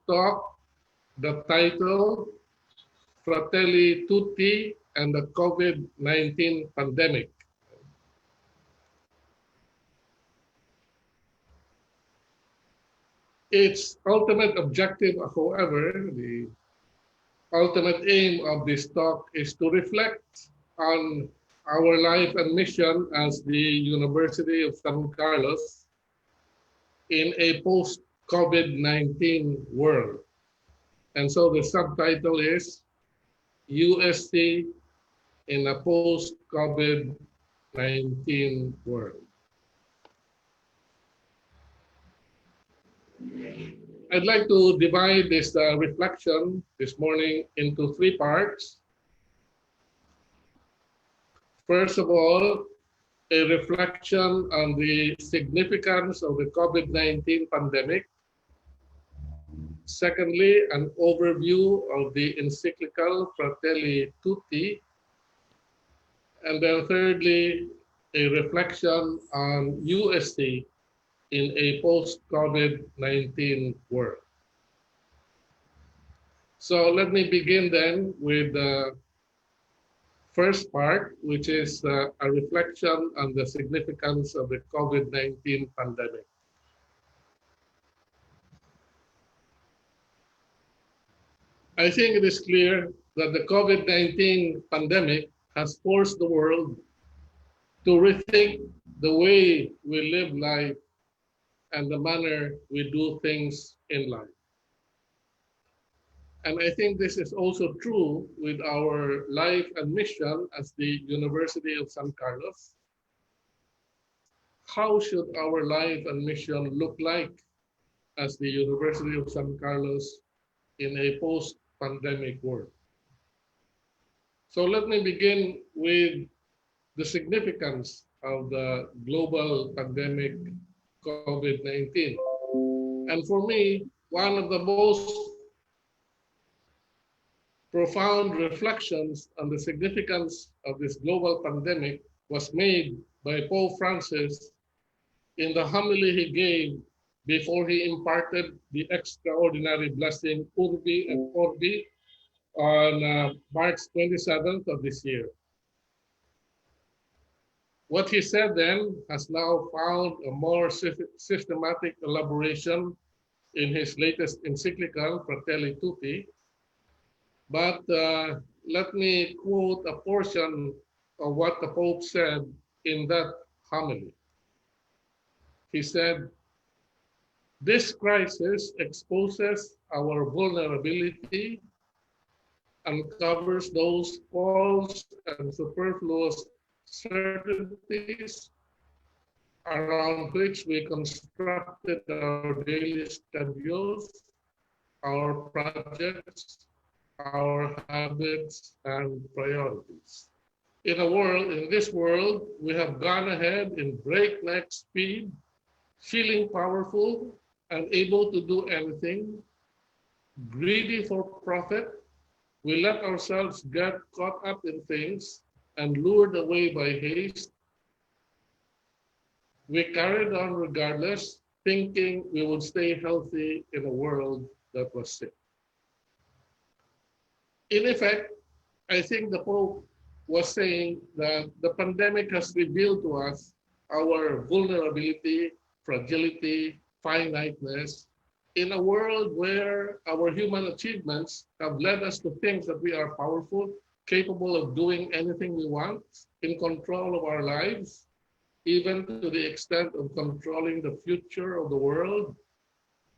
talk, the title, Fratelli Tutti and the COVID-19 pandemic. Its ultimate objective, however, the ultimate aim of this talk is to reflect on our life and mission as the University of San Carlos in a post-COVID-19 world. And so the subtitle is UST in a post-COVID-19 world. I'd like to divide this reflection this morning into three parts. First of all, a reflection on the significance of the COVID-19 pandemic. Secondly, an overview of the encyclical Fratelli Tutti. And then thirdly, a reflection on UST in a post-COVID-19 world. So let me begin then with the first part, which is a reflection on the significance of the COVID-19 pandemic. I think it is clear that the COVID-19 pandemic has forced the world to rethink the way we live life and the manner we do things in life. And I think this is also true with our life and mission as the University of San Carlos. How should our life and mission look like as the University of San Carlos in a post-pandemic world? So let me begin with the significance of the global pandemic COVID-19. And for me, one of the most profound reflections on the significance of this global pandemic was made by Pope Francis in the homily he gave before he imparted the extraordinary blessing Urbi et Orbi on March 27th of this year. What he said then has now found a more systematic elaboration in his latest encyclical, Fratelli Tutti. But let me quote a portion of what the Pope said in that homily. He said, "This crisis exposes our vulnerability, uncovers those false and superfluous certainties around which we constructed our daily schedules, our projects, our habits and priorities. In this world, we have gone ahead in breakneck speed, feeling powerful and able to do anything, greedy for profit. We let ourselves get caught up in things and lured away by haste. We carried on regardless, thinking we would stay healthy in a world that was sick." In effect, I think the Pope was saying that the pandemic has revealed to us our vulnerability, fragility, finiteness, in a world where our human achievements have led us to think that we are powerful, capable of doing anything we want, in control of our lives, even to the extent of controlling the future of the world,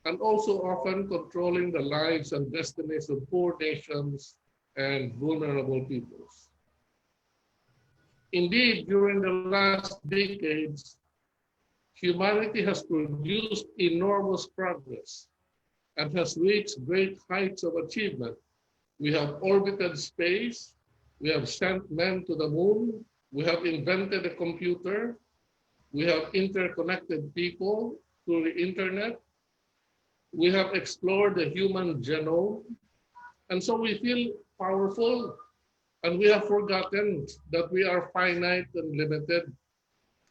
and also often controlling the lives and destinies of poor nations and vulnerable peoples. Indeed, during the last decades, humanity has produced enormous progress and has reached great heights of achievement. We have orbited space, we have sent men to the moon, we have invented a computer, we have interconnected people through the internet, we have explored the human genome, and so we feel powerful, and we have forgotten that we are finite and limited,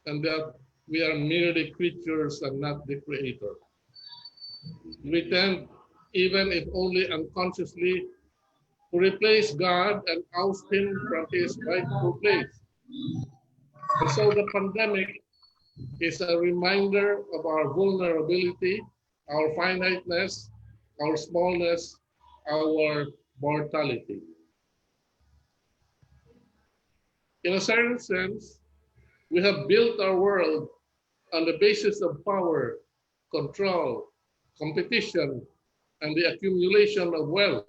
and that we are merely creatures and not the creator. We tend even if only unconsciously, to replace God and oust him from his rightful place. And so the pandemic is a reminder of our vulnerability, our finiteness, our smallness, our mortality. In a certain sense, we have built our world on the basis of power, control, competition, and the accumulation of wealth,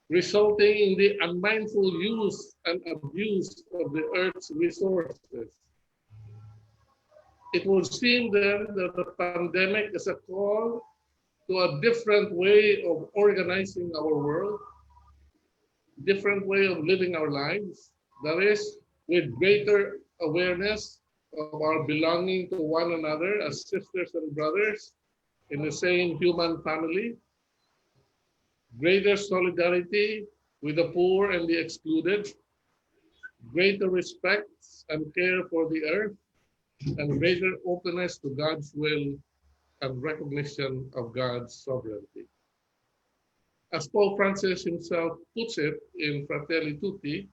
resulting in the unmindful use and abuse of the earth's resources. It would seem then that the pandemic is a call to a different way of organizing our world, different way of living our lives, that is, with greater awareness of our belonging to one another as sisters and brothers in the same human family, greater solidarity with the poor and the excluded, greater respect and care for the earth, and greater openness to God's will and recognition of God's sovereignty. As Pope Francis himself puts it in Fratelli Tutti,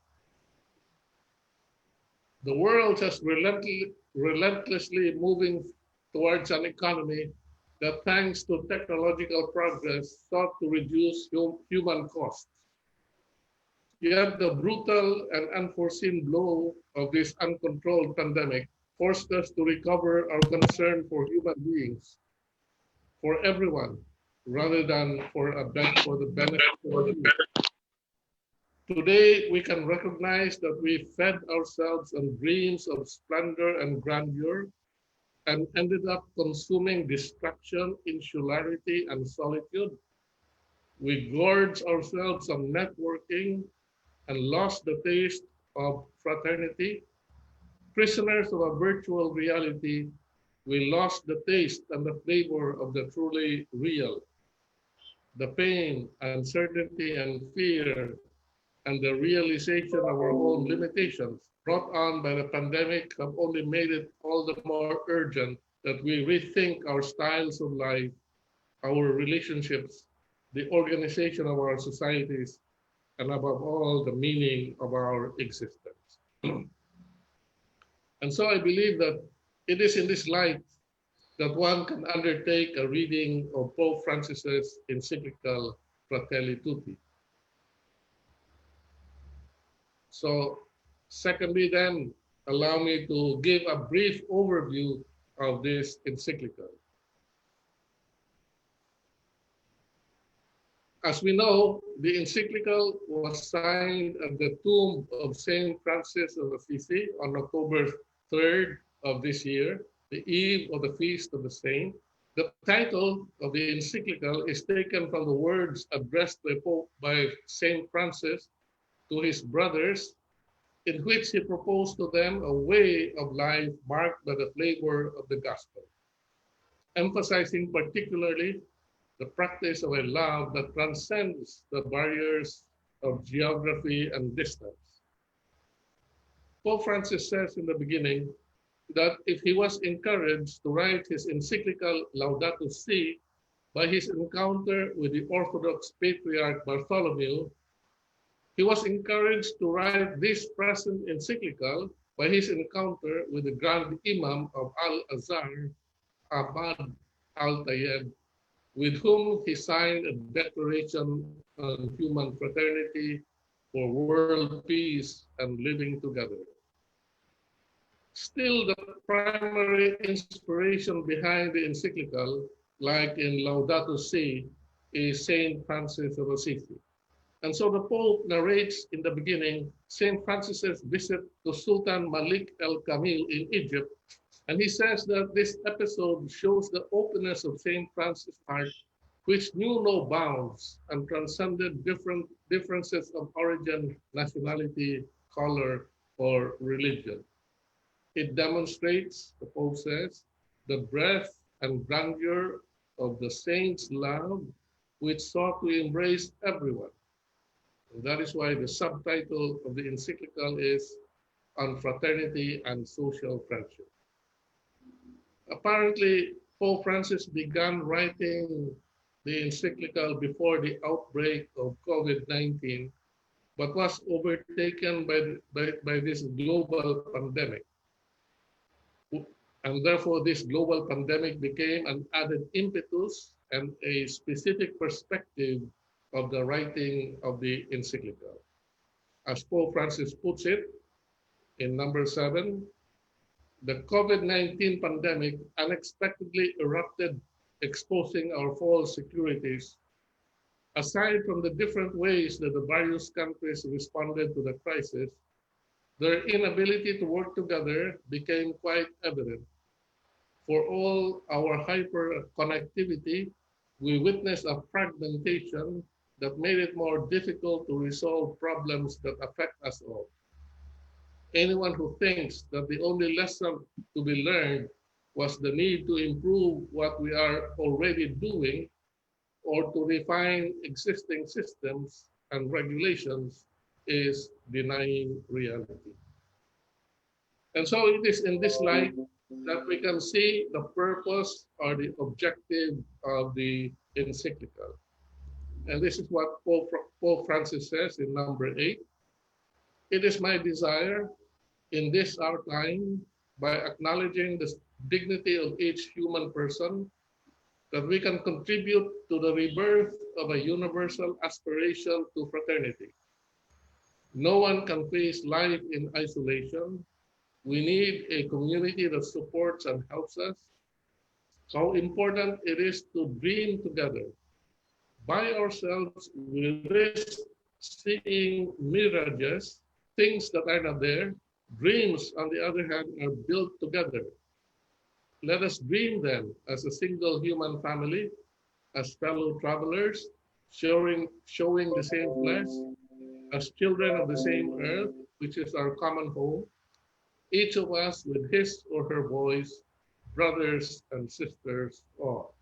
the world has relentlessly moving towards an economy that, thanks to technological progress, sought to reduce human costs. Yet the brutal and unforeseen blow of this uncontrolled pandemic forced us to recover our concern for human beings, for everyone, rather than for the benefit of a few. Today, we can recognize that we fed ourselves on dreams of splendor and grandeur and ended up consuming destruction, insularity, and solitude. We gorged ourselves on networking and lost the taste of fraternity. Prisoners of a virtual reality, we lost the taste and the flavor of the truly real. The pain, uncertainty, and fear, and the realization of our own limitations brought on by the pandemic have only made it all the more urgent that we rethink our styles of life, our relationships, the organization of our societies, and above all, the meaning of our existence. And so I believe that it is in this light that one can undertake a reading of Pope Francis's encyclical Fratelli Tutti. So, secondly then, allow me to give a brief overview of this encyclical. As we know, the encyclical was signed at the tomb of Saint Francis of Assisi on October 3rd of this year, the eve of the feast of the saint. The title of the encyclical is taken from the words addressed by Saint Francis to his brothers, in which he proposed to them a way of life marked by the flavor of the gospel, emphasizing particularly the practice of a love that transcends the barriers of geography and distance. Pope Francis says in the beginning that if he was encouraged to write his encyclical Laudato Si by his encounter with the Orthodox Patriarch Bartholomew, he was encouraged to write this present encyclical by his encounter with the Grand Imam of Al-Azhar, Ahmad Al-Tayeb, with whom he signed a declaration on human fraternity for world peace and living together. Still, the primary inspiration behind the encyclical, like in Laudato Si, is Saint Francis of Assisi. And so the Pope narrates in the beginning Saint Francis's visit to Sultan Malik el-Kamil in Egypt. And he says that this episode shows the openness of Saint Francis' heart, which knew no bounds and transcended differences of origin, nationality, color, or religion. It demonstrates, the Pope says, the breadth and grandeur of the saint's love, which sought to embrace everyone. And that is why the subtitle of the encyclical is On Fraternity and Social Friendship. Apparently, Pope Francis began writing the encyclical before the outbreak of COVID-19, but was overtaken by this global pandemic. And therefore, this global pandemic became an added impetus and a specific perspective of the writing of the encyclical. As Pope Francis puts it in number 7, the COVID-19 pandemic unexpectedly erupted, exposing our false securities. Aside from the different ways that the various countries responded to the crisis, their inability to work together became quite evident. For all our hyper-connectivity, we witnessed a fragmentation that made it more difficult to resolve problems that affect us all. Anyone who thinks that the only lesson to be learned was the need to improve what we are already doing or to refine existing systems and regulations is denying reality. And so it is in this light that we can see the purpose or the objective of the encyclical. And this is what Pope Francis says in number 8. It is my desire in this our time, by acknowledging the dignity of each human person, that we can contribute to the rebirth of a universal aspiration to fraternity. No one can face life in isolation. We need a community that supports and helps us. How important it is to dream together. By ourselves, we risk seeing mirages, things that are not there. Dreams, on the other hand, are built together. Let us dream them as a single human family, as fellow travelers, showing the same flesh, as children of the same earth, which is our common home, each of us with his or her voice, brothers and sisters all.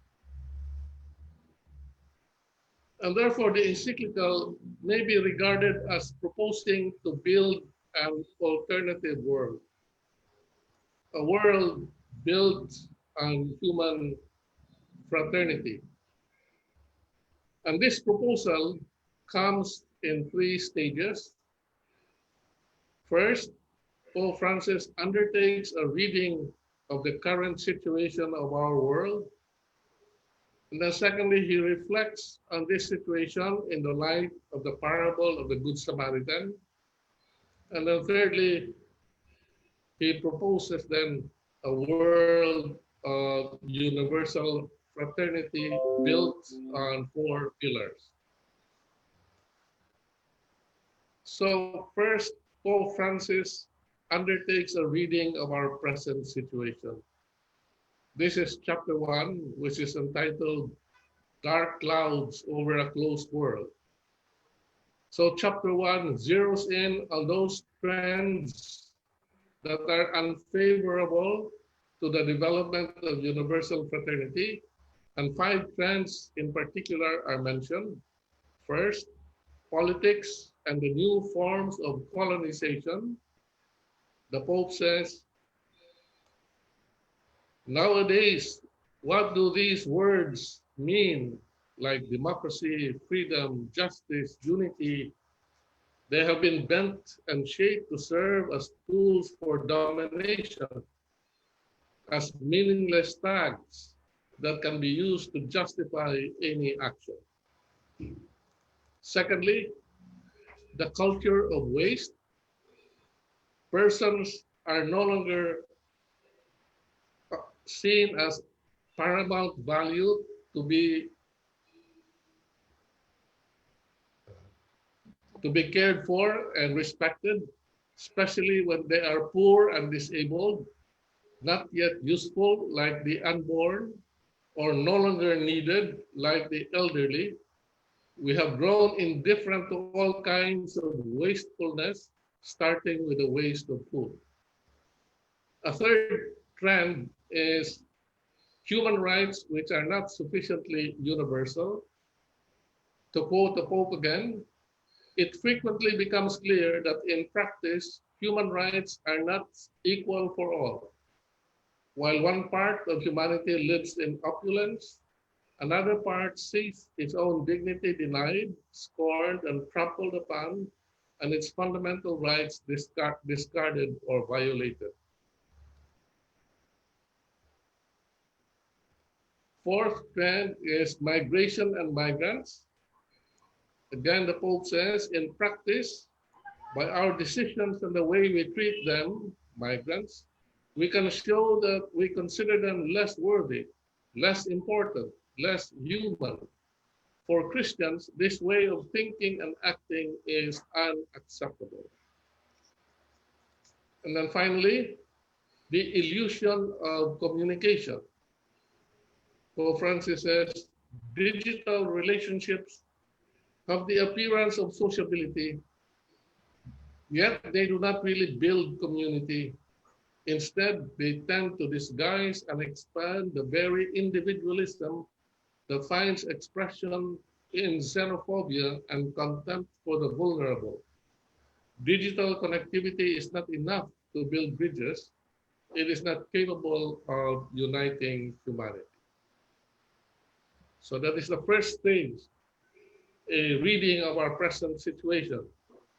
And therefore, the encyclical may be regarded as proposing to build an alternative world, a world built on human fraternity. And this proposal comes in 3 stages. First, Pope Francis undertakes a reading of the current situation of our world. And then secondly, he reflects on this situation in the light of the parable of the Good Samaritan. And then thirdly, he proposes then a world of universal fraternity built on 4 pillars. So first, Pope Francis undertakes a reading of our present situation. This is chapter 1, which is entitled Dark Clouds Over a Closed World. So chapter 1 zeroes in on those trends that are unfavorable to the development of universal fraternity, and 5 trends in particular are mentioned. First, politics and the new forms of colonization. The Pope says, nowadays, what do these words mean? Like democracy, freedom, justice, unity. They have been bent and shaped to serve as tools for domination, as meaningless tags that can be used to justify any action. Secondly, the culture of waste. Persons are no longer seen as paramount value to be cared for and respected, especially when they are poor and disabled, not yet useful like the unborn, or no longer needed like the elderly. We have grown indifferent to all kinds of wastefulness, starting with the waste of food. A third trend is human rights which are not sufficiently universal. To quote the Pope again, it frequently becomes clear that in practice, human rights are not equal for all. While one part of humanity lives in opulence, another part sees its own dignity denied, scorned, and trampled upon, and its fundamental rights discarded or violated. Fourth trend is migration and migrants. Again, the Pope says, in practice, by our decisions and the way we treat them, migrants, we can show that we consider them less worthy, less important, less human. For Christians, this way of thinking and acting is unacceptable. And then finally, the illusion of communication. Pope Francis says, digital relationships have the appearance of sociability, yet they do not really build community. Instead, they tend to disguise and expand the very individualism that finds expression in xenophobia and contempt for the vulnerable. Digital connectivity is not enough to build bridges. It is not capable of uniting humanity. So that is the first stage, a reading of our present situation,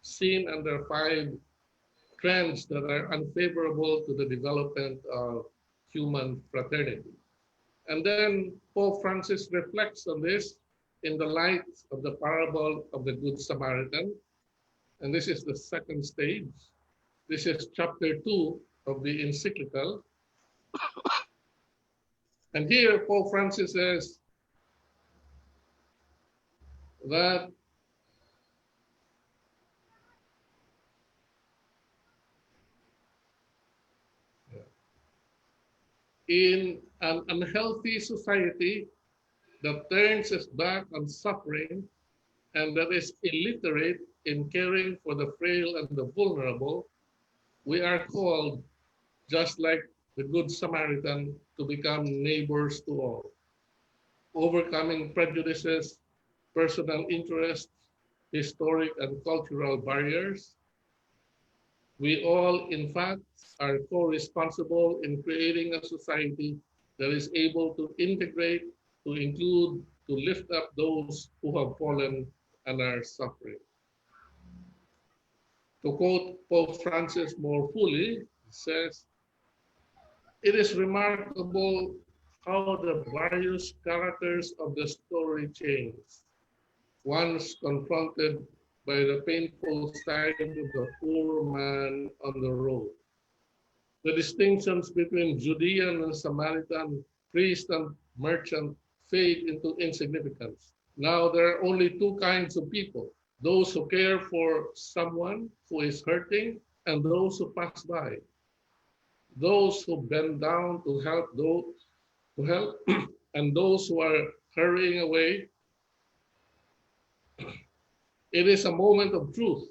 seen under 5 trends that are unfavorable to the development of human fraternity. And then Pope Francis reflects on this in the light of the parable of the Good Samaritan. And this is the second stage. This is chapter 2 of the encyclical. And here Pope Francis says that in an unhealthy society that turns its back on suffering and that is illiterate in caring for the frail and the vulnerable, we are called, just like the Good Samaritan, to become neighbors to all, overcoming prejudices, personal interests, historic and cultural barriers. We all, in fact, are co-responsible in creating a society that is able to integrate, to include, to lift up those who have fallen and are suffering. To quote Pope Francis more fully, he says, "It is remarkable how the various characters of the story change. Once confronted by the painful sight of the poor man on the road, the distinctions between Judean and Samaritan, priest and merchant fade into insignificance. Now there are only 2 kinds of people, those who care for someone who is hurting and those who pass by. Those who bend down to help and those who are hurrying away. It is a moment of truth.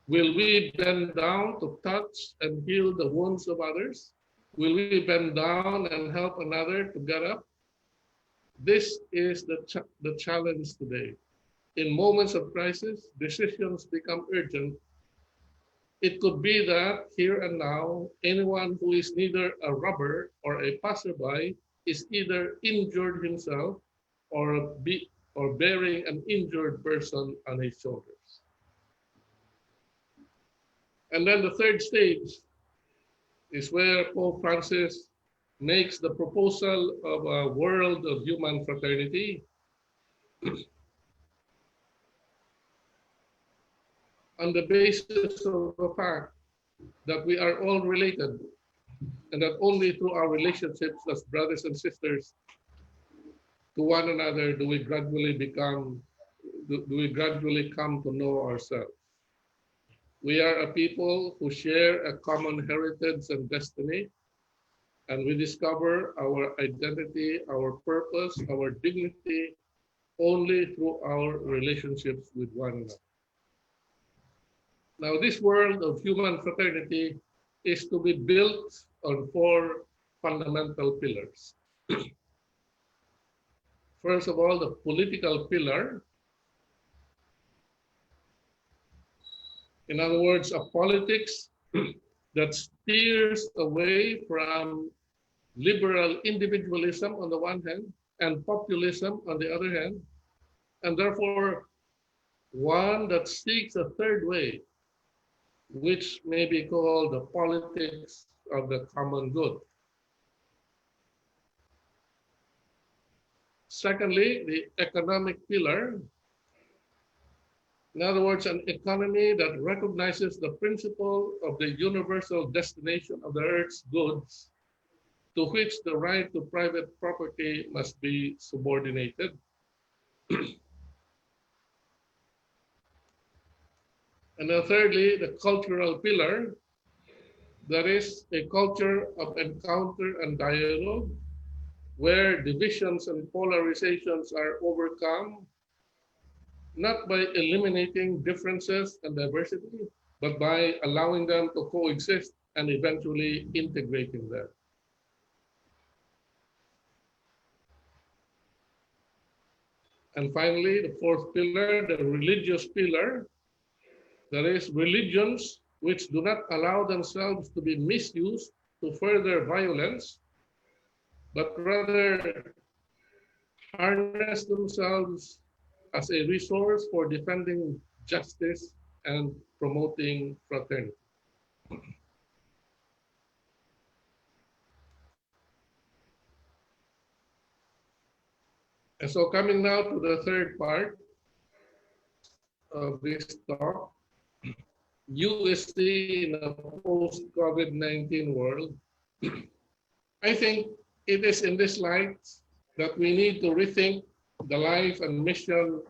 Will we bend down to touch and heal the wounds of others? Will we bend down and help another to get up? This is the challenge today. In moments of crisis, decisions become urgent. It could be that here and now, anyone who is neither a robber or a passerby is either injured himself or bearing an injured person on his shoulders. And then the third stage is where Pope Francis makes the proposal of a world of human fraternity. On the basis of the fact that we are all related and that only through our relationships as brothers and sisters to one another do we gradually come to know ourselves. We are a people who share a common heritage and destiny, and we discover our identity, our purpose, our dignity only through our relationships with one another. Now, this world of human fraternity is to be built on 4 fundamental pillars. First of all, the political pillar. In other words, a politics that steers away from liberal individualism on the one hand and populism on the other hand, and therefore one that seeks a third way, which may be called the politics of the common good. Secondly, the economic pillar. In other words, an economy that recognizes the principle of the universal destination of the earth's goods, to which the right to private property must be subordinated. And then thirdly, the cultural pillar, that is a culture of encounter and dialogue, where divisions and polarizations are overcome, not by eliminating differences and diversity, but by allowing them to coexist and eventually integrating them. And finally, the fourth pillar, the religious pillar, that is religions which do not allow themselves to be misused to further violence, but rather harness themselves as a resource for defending justice and promoting fraternity. And so coming now to the third part of this talk, USC in a post-COVID-19 world, I think it is in this light that we need to rethink the life and mission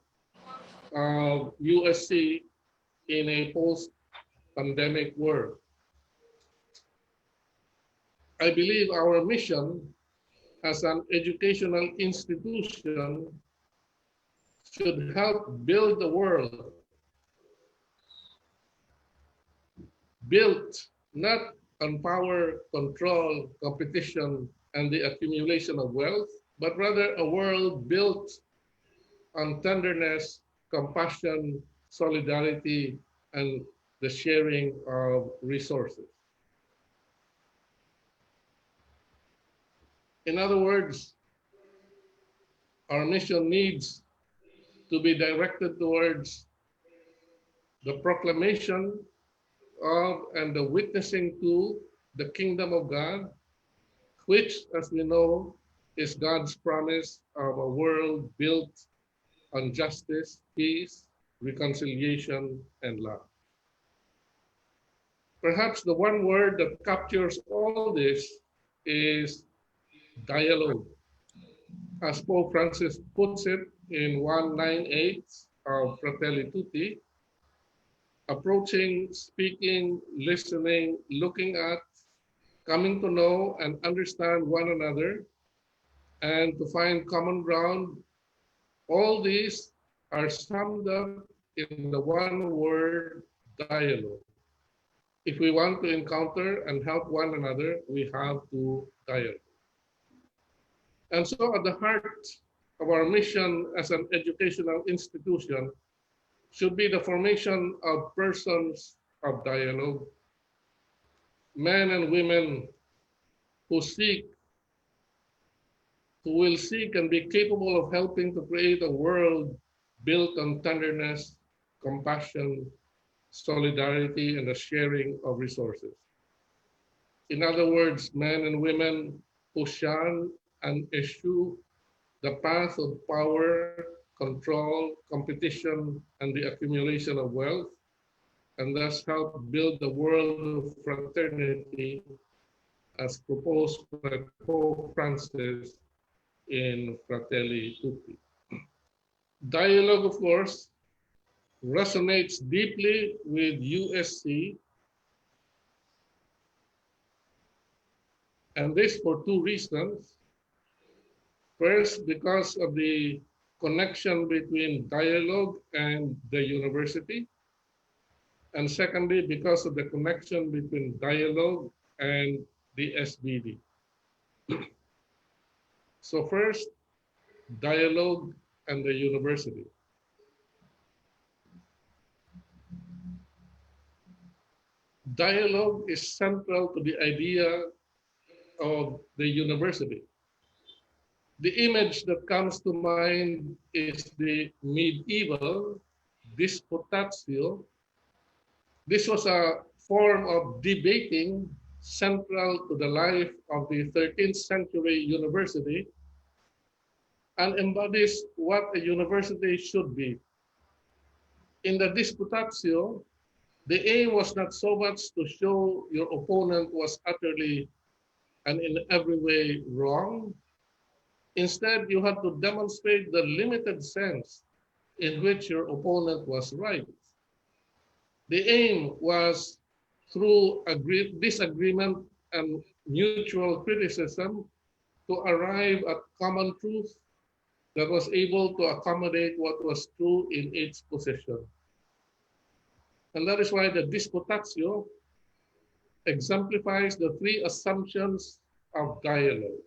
of USC in a post-pandemic world. I believe our mission as an educational institution should help build the world, built not on power, control, competition, and the accumulation of wealth, but rather a world built on tenderness, compassion, solidarity, and the sharing of resources. In other words, our mission needs to be directed towards the proclamation of and the witnessing to the kingdom of God, which, as we know, is God's promise of a world built on justice, peace, reconciliation, and love. Perhaps the one word that captures all this is dialogue. As Pope Francis puts it in 198 of Fratelli Tutti, approaching, speaking, listening, looking at, coming to know and understand one another, and to find common ground, all these are summed up in the one word, dialogue. If we want to encounter and help one another, we have to dialogue. And so at the heart of our mission as an educational institution should be the formation of persons of dialogue, men and women who will seek and be capable of helping to create a world built on tenderness, compassion, solidarity, and the sharing of resources. In other words, men and women who shun and eschew the path of power, control, competition, and the accumulation of wealth, and thus help build the world of fraternity as proposed by Pope Francis in Fratelli Tutti. Dialogue, of course, resonates deeply with USC, and this for two reasons. First, because of the connection between dialogue and the university. And secondly, because of the connection between dialogue and the SVD. So first, dialogue and the university. Dialogue is central to the idea of the university. The image that comes to mind is the medieval disputatio. This was a form of debating central to the life of the 13th century university and embodies what a university should be. In the disputatio, the aim was not so much to show your opponent was utterly and in every way wrong. Instead, you had to demonstrate the limited sense in which your opponent was right. The aim was through disagreement and mutual criticism to arrive at common truth that was able to accommodate what was true in each position. And that is why the disputatio exemplifies the three assumptions of dialogue.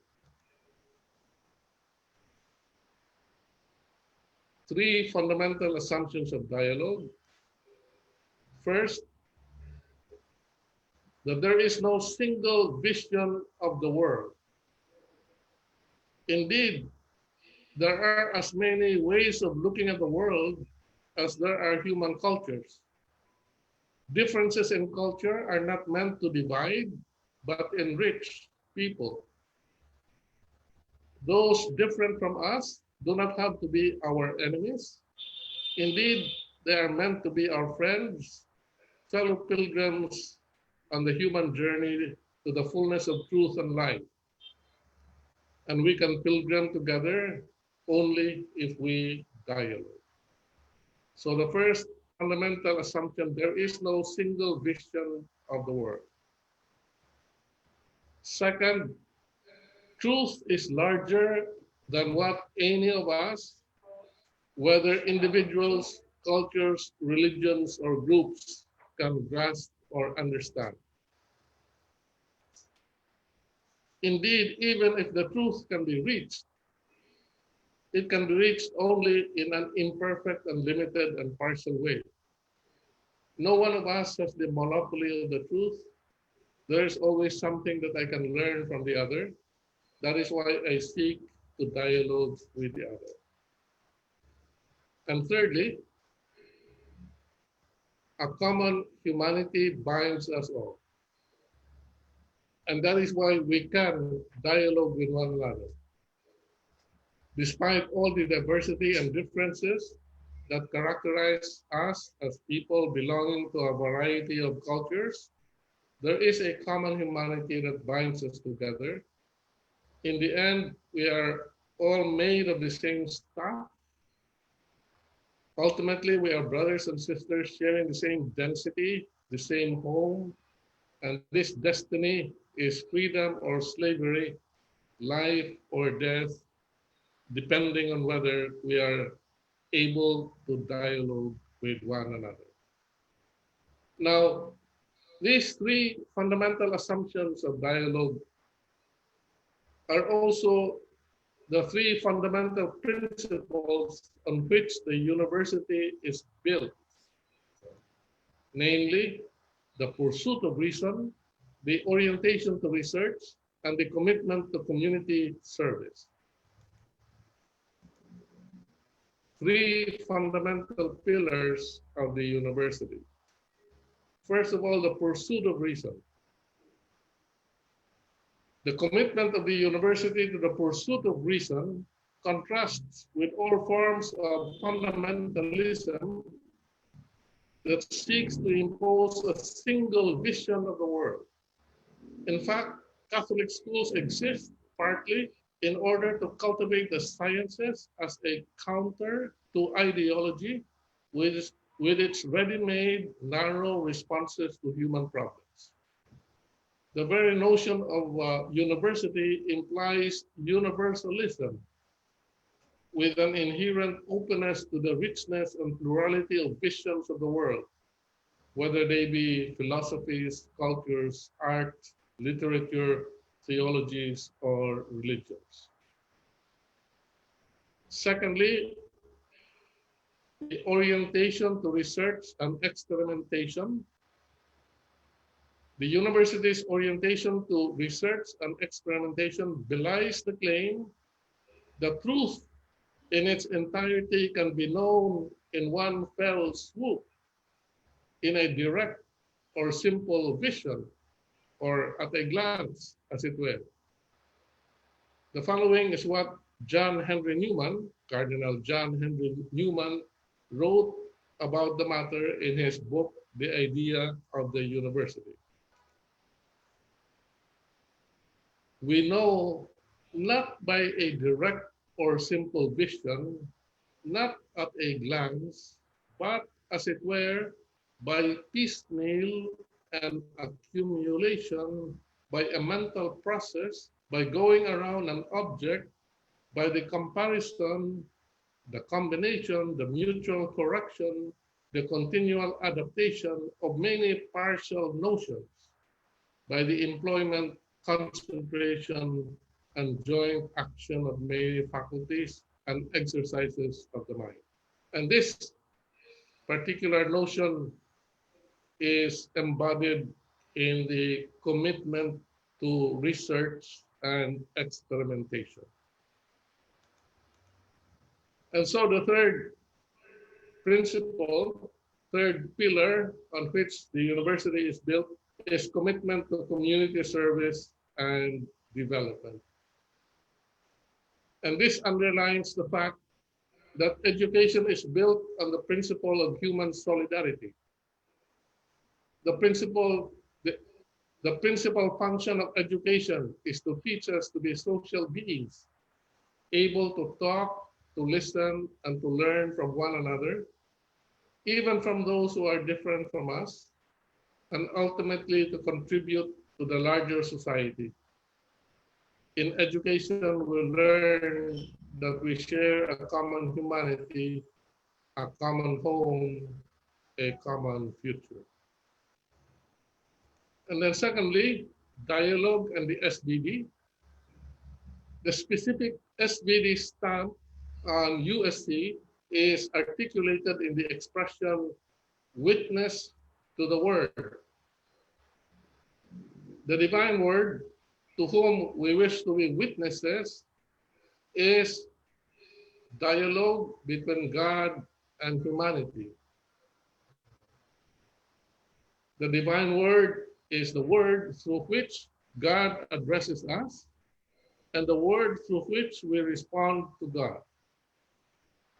Three fundamental assumptions of dialogue. First, that there is no single vision of the world. Indeed, there are as many ways of looking at the world as there are human cultures. Differences in culture are not meant to divide, but enrich people. Those different from us do not have to be our enemies. Indeed, they are meant to be our friends, fellow pilgrims on the human journey to the fullness of truth and life. And we can pilgrim together only if we dialogue. So the first fundamental assumption, there is no single vision of the world. Second, truth is larger than what any of us, whether individuals, cultures, religions, or groups, can grasp or understand. Indeed, even if the truth can be reached, it can be reached only in an imperfect and limited and partial way. No one of us has the monopoly of the truth. There is always something that I can learn from the other. That is why I seek to dialogue with the other. And thirdly, a common humanity binds us all. And that is why we can dialogue with one another. Despite all the diversity and differences that characterize us as people belonging to a variety of cultures, there is a common humanity that binds us together. In the end, we are all made of the same stuff. Ultimately, we are brothers and sisters sharing the same density, the same home, and this destiny is freedom or slavery, life or death, depending on whether we are able to dialogue with one another. Now, these three fundamental assumptions of dialogue are also the three fundamental principles on which the university is built, namely the pursuit of reason, the orientation to research, and the commitment to community service. Three fundamental pillars of the university. First of all, the pursuit of reason. The commitment of the university to the pursuit of reason contrasts with all forms of fundamentalism that seeks to impose a single vision of the world. In fact, Catholic schools exist partly in order to cultivate the sciences as a counter to ideology with its ready-made, narrow responses to human problems. The very notion of university implies universalism with an inherent openness to the richness and plurality of visions of the world, whether they be philosophies, cultures, art, literature, theologies, or religions. Secondly, the orientation to research and experimentation. The university's orientation to research and experimentation belies the claim that truth in its entirety can be known in one fell swoop, in a direct or simple vision, or at a glance, as it were. The following is what John Henry Newman, Cardinal John Henry Newman, wrote about the matter in his book, The Idea of the University. We know not by a direct or simple vision, not at a glance, but as it were, by piecemeal and accumulation, by a mental process, by going around an object, by the comparison, the combination, the mutual correction, the continual adaptation of many partial notions, by the employment, concentration, and joint action of many faculties and exercises of the mind. And this particular notion is embodied in the commitment to research and experimentation. And so the third principle, third pillar on which the university is built is commitment to community service and development. And this underlines the fact that education is built on the principle of human solidarity. The principal function of education is to teach us to be social beings, able to talk, to listen, and to learn from one another, even from those who are different from us, and ultimately to contribute to the larger society. In education, we learn that we share a common humanity, a common home, a common future. And then secondly, dialogue and the SVD. The specific SVD stamp on USC is articulated in the expression witness to the word. The divine word to whom we wish to be witnesses is dialogue between God and humanity. The divine word is the word through which God addresses us and the word through which we respond to God.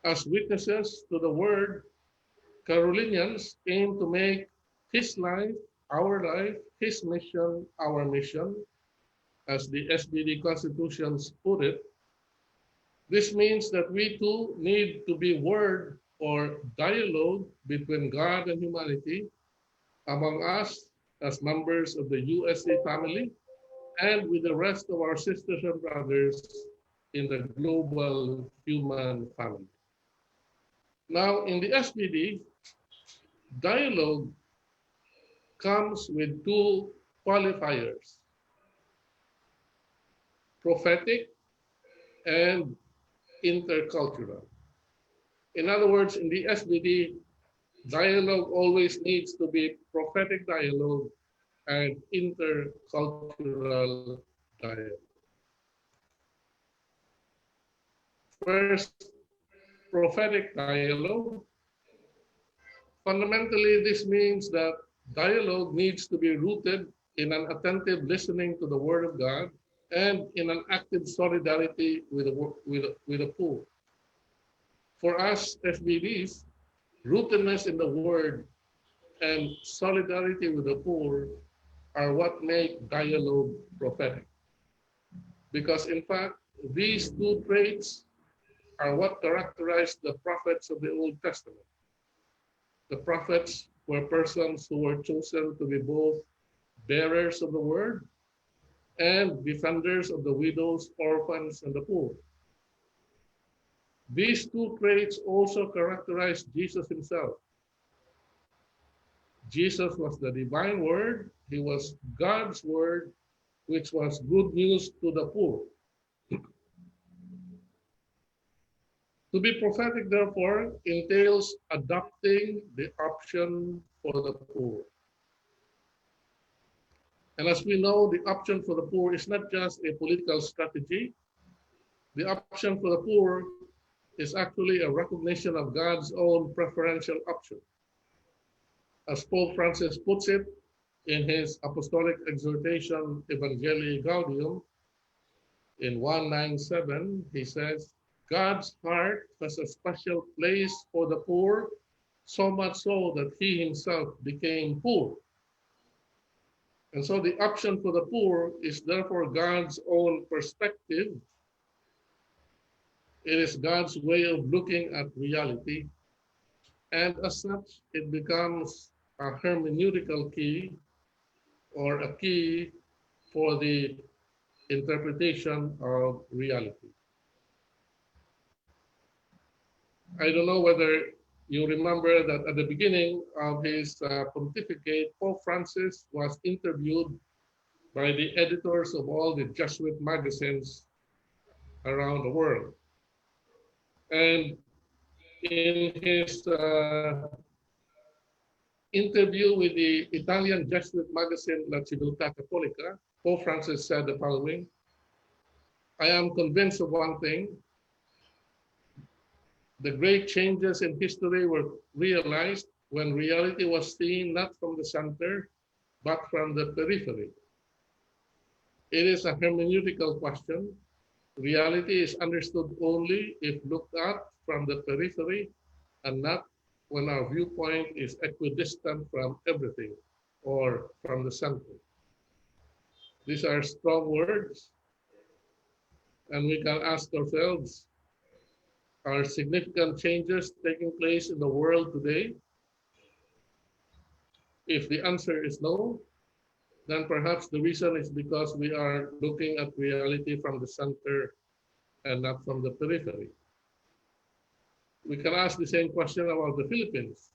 As witnesses to the word, Carolinians aim to make his life, our life, his mission, our mission, as the SVD constitutions put it. This means that we too need to be word or dialogue between God and humanity among us as members of the USA family and with the rest of our sisters and brothers in the global human family. Now, in the SVD, dialogue comes with two qualifiers: prophetic and intercultural. In other words, in the SVD, dialogue always needs to be prophetic dialogue and intercultural dialogue. First, prophetic dialogue. Fundamentally, this means that dialogue needs to be rooted in an attentive listening to the Word of God and in an active solidarity with the poor. For us SVDs, rootedness in the Word and solidarity with the poor are what make dialogue prophetic. Because in fact, these two traits are what characterized the prophets of the Old Testament. The prophets were persons who were chosen to be both bearers of the word and defenders of the widows, orphans, and the poor. These two traits also characterized Jesus himself. Jesus was the divine word. He was God's word, which was good news to the poor. To be prophetic, therefore, entails adopting the option for the poor. And as we know, the option for the poor is not just a political strategy. The option for the poor is actually a recognition of God's own preferential option. As Pope Francis puts it in his apostolic exhortation Evangelii Gaudium in 197, he says, God's heart has a special place for the poor, so much so that he himself became poor. And so the option for the poor is therefore God's own perspective. It is God's way of looking at reality. And as such, it becomes a hermeneutical key or a key for the interpretation of reality. I don't know whether you remember that at the beginning of his pontificate, Pope Francis was interviewed by the editors of all the Jesuit magazines around the world. And in his interview with the Italian Jesuit magazine La Civiltà Cattolica, Pope Francis said the following, I am convinced of one thing. The great changes in history were realized when reality was seen not from the center, but from the periphery. It is a hermeneutical question. Reality is understood only if looked at from the periphery and not when our viewpoint is equidistant from everything or from the center. These are strong words, and we can ask ourselves, are significant changes taking place in the world today? If the answer is no, then perhaps the reason is because we are looking at reality from the center and not from the periphery. We can ask the same question about the Philippines.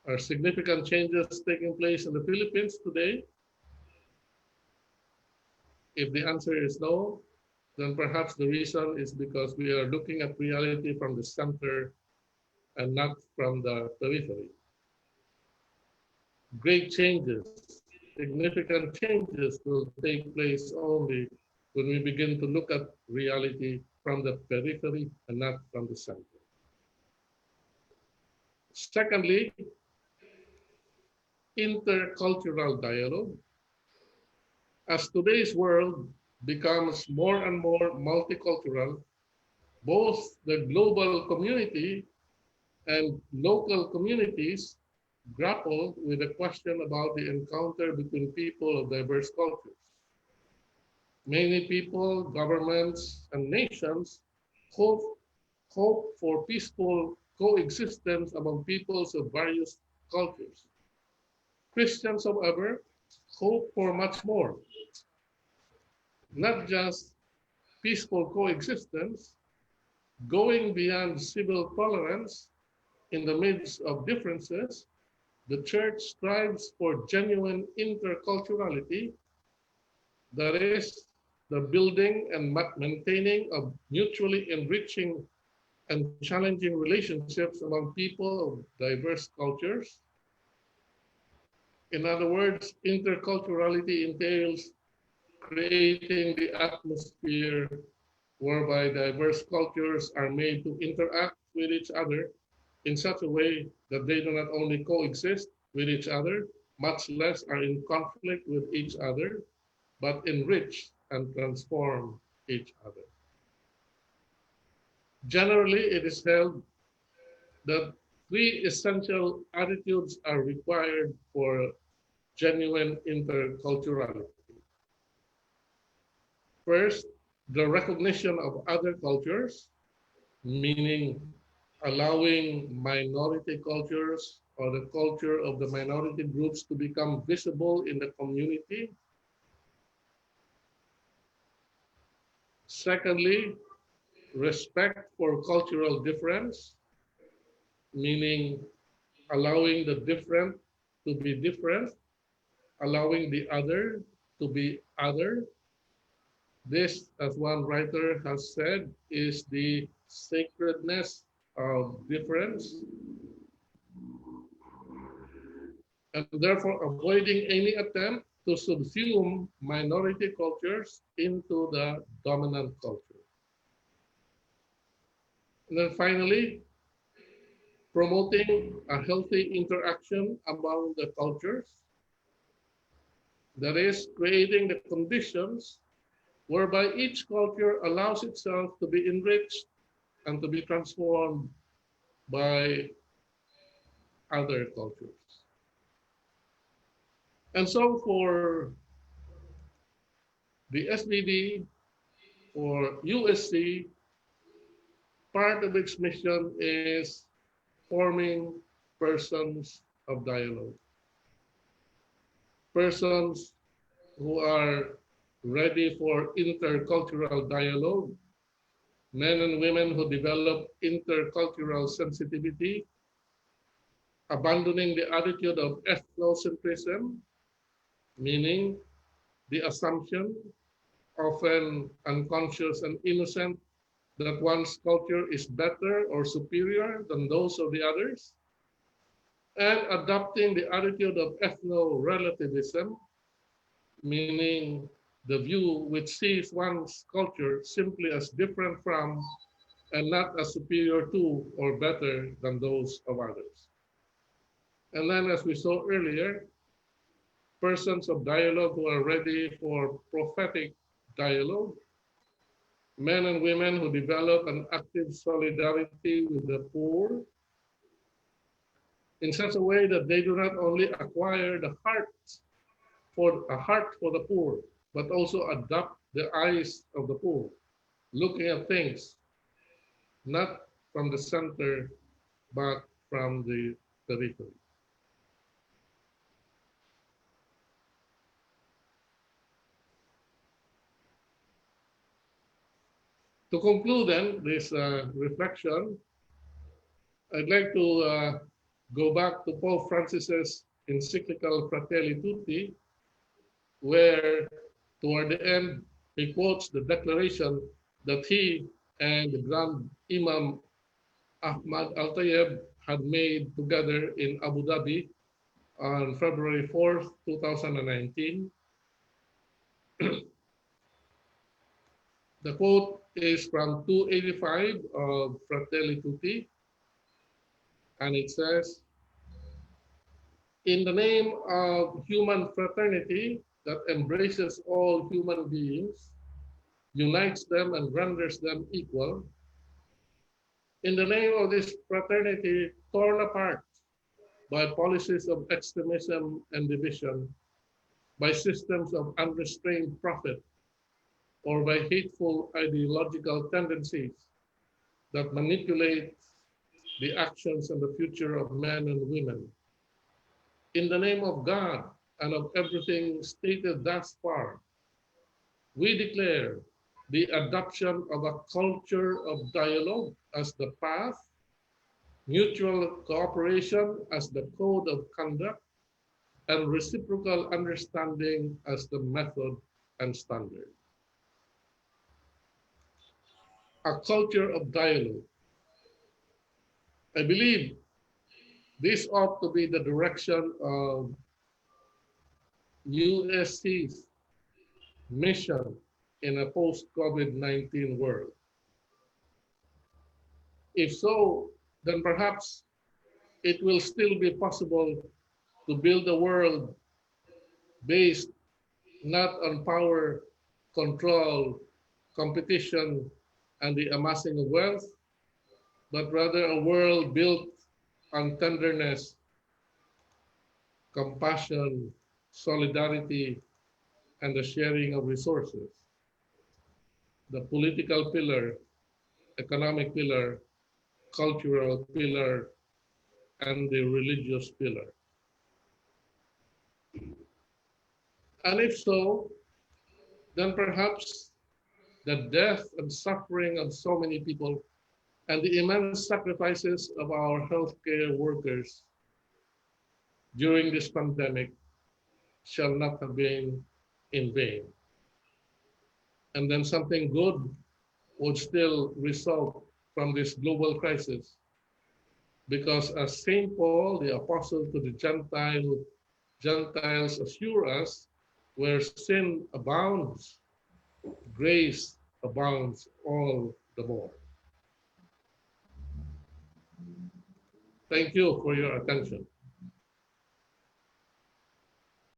Are significant changes taking place in the Philippines today? If the answer is no, then perhaps the reason is because we are looking at reality from the center and not from the periphery. Great changes, significant changes will take place only when we begin to look at reality from the periphery and not from the center. Secondly, intercultural dialogue. As today's world becomes more and more multicultural, both the global community and local communities grapple with the question about the encounter between people of diverse cultures. Many people, governments, and nations hope for peaceful coexistence among peoples of various cultures. Christians, however, hope for much more. Not just peaceful coexistence, going beyond civil tolerance in the midst of differences, the Church strives for genuine interculturality, that is, the building and maintaining of mutually enriching and challenging relationships among people of diverse cultures. In other words, interculturality entails creating the atmosphere whereby diverse cultures are made to interact with each other in such a way that they do not only coexist with each other, much less are in conflict with each other, but enrich and transform each other. Generally, it is held that three essential attitudes are required for genuine interculturality. First, the recognition of other cultures, meaning allowing minority cultures or the culture of the minority groups to become visible in the community. Secondly, respect for cultural difference, meaning allowing the different to be different, allowing the other to be other. This, as one writer has said, is the sacredness of difference, and therefore avoiding any attempt to subsume minority cultures into the dominant culture. And then finally, promoting a healthy interaction among the cultures, that is, creating the conditions whereby each culture allows itself to be enriched and to be transformed by other cultures. And so for the SVD or USC, part of its mission is forming persons of dialogue. Persons who are ready for intercultural dialogue, men and women who develop intercultural sensitivity, abandoning the attitude of ethnocentrism, meaning the assumption, often unconscious and innocent, that one's culture is better or superior than those of the others, and adopting the attitude of ethno-relativism, meaning the view which sees one's culture simply as different from and not as superior to or better than those of others. And then, as we saw earlier, persons of dialogue who are ready for prophetic dialogue, men and women who develop an active solidarity with the poor in such a way that they do not only acquire the heart for the poor, but also adopt the eyes of the poor, looking at things not from the center, but from the periphery. To conclude then this reflection, I'd like to go back to Pope Francis's encyclical Fratelli Tutti, where toward the end, he quotes the declaration that he and the Grand Imam Ahmad Al-Tayyib had made together in Abu Dhabi on February 4th, 2019. The quote is from 285 of Fratelli Tutti, and it says, "In the name of human fraternity that embraces all human beings, unites them and renders them equal, in the name of this fraternity torn apart by policies of extremism and division, by systems of unrestrained profit, or by hateful ideological tendencies that manipulate the actions and the future of men and women. In the name of God and of everything stated thus far, we declare the adoption of a culture of dialogue as the path, mutual cooperation as the code of conduct, and reciprocal understanding as the method and standard." A culture of dialogue. I believe this ought to be the direction of USC's mission in a post-COVID-19 world. If so, then perhaps it will still be possible to build a world based not on power, control, competition, and the amassing of wealth, but rather a world built on tenderness, compassion, solidarity, and the sharing of resources. The political pillar, economic pillar, cultural pillar, and the religious pillar. And if so, then perhaps the death and suffering of so many people and the immense sacrifices of our healthcare workers during this pandemic shall not have been in vain. And then something good would still result from this global crisis, because as Saint Paul, the apostle to the Gentiles, assure us Where sin abounds, grace abounds all the more. Thank you for your attention.